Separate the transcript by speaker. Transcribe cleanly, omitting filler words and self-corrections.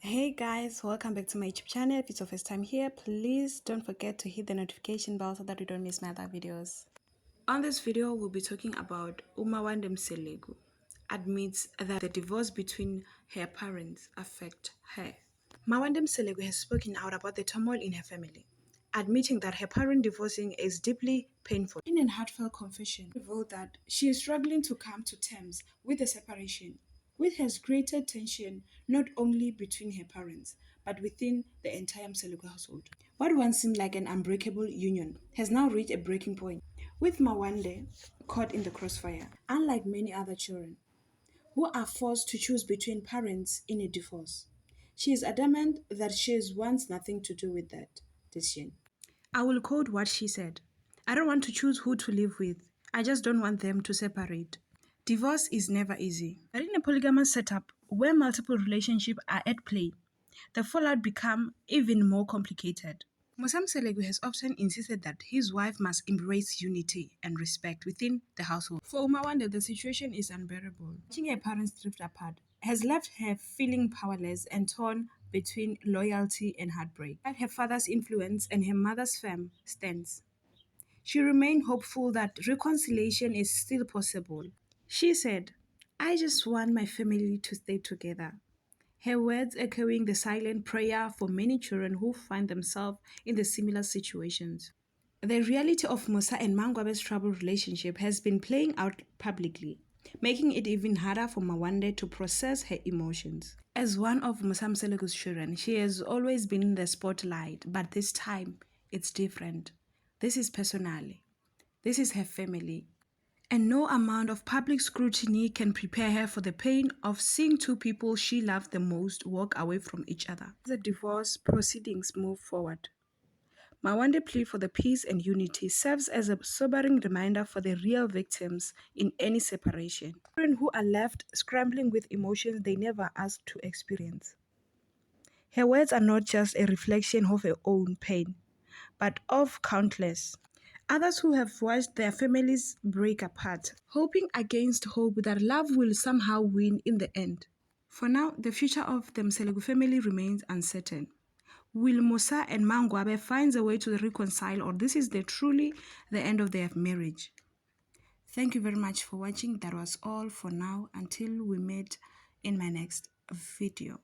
Speaker 1: Hey guys, welcome back to my YouTube channel. If it's your first time here, please don't forget to hit the notification bell so that you don't miss my other videos. On this video, we'll be talking about Umawande Mselegu admits that the divorce between her parents affect her. Mawande Mselegu has spoken out about the turmoil in her family, admitting that her parent divorcing is deeply painful. In a heartfelt confession, she revealed that she is struggling to come to terms with the separation, which has created tension not only between her parents, but within the entire Mselegu household. What once seemed like an unbreakable union has now reached a breaking point, with Mawande caught in the crossfire. Unlike many other children who are forced to choose between parents in a divorce, she is adamant that she wants nothing to do with that decision. I will quote what she said. "I don't want to choose who to live with. I just don't want them to separate. Divorce is never easy. But in a polygamous setup where multiple relationships are at play, the fallout becomes even more complicated." Musa Mselegu has often insisted that his wife must embrace unity and respect within the household. For Umawande, the situation is unbearable. Watching her parents drift apart has left her feeling powerless and torn between loyalty and heartbreak. Despite her father's influence and her mother's firm stance, she remained hopeful that reconciliation is still possible. She said, "I just want my family to stay together." Her words echoing the silent prayer for many children who find themselves in the similar situations. The reality of Musa and Mangwabe's troubled relationship has been playing out publicly, making it even harder for Mawande to process her emotions. As one of Musa Mselegu's children, she has always been in the spotlight, but this time it's different. This is personal. This is her family. And no amount of public scrutiny can prepare her for the pain of seeing two people she loved the most walk away from each other. As the divorce proceedings move forward, Mawande's plea for the peace and unity serves as a sobering reminder for the real victims in any separation. Children who are left scrambling with emotions they never asked to experience. Her words are not just a reflection of her own pain, but of countless others who have watched their families break apart, hoping against hope that love will somehow win in the end. For now, the future of the Mselegu family remains uncertain. Will Musa and Mangwabe find a way to reconcile, or this is truly the end of their marriage? Thank you very much for watching. That was all for now. Until we meet in my next video.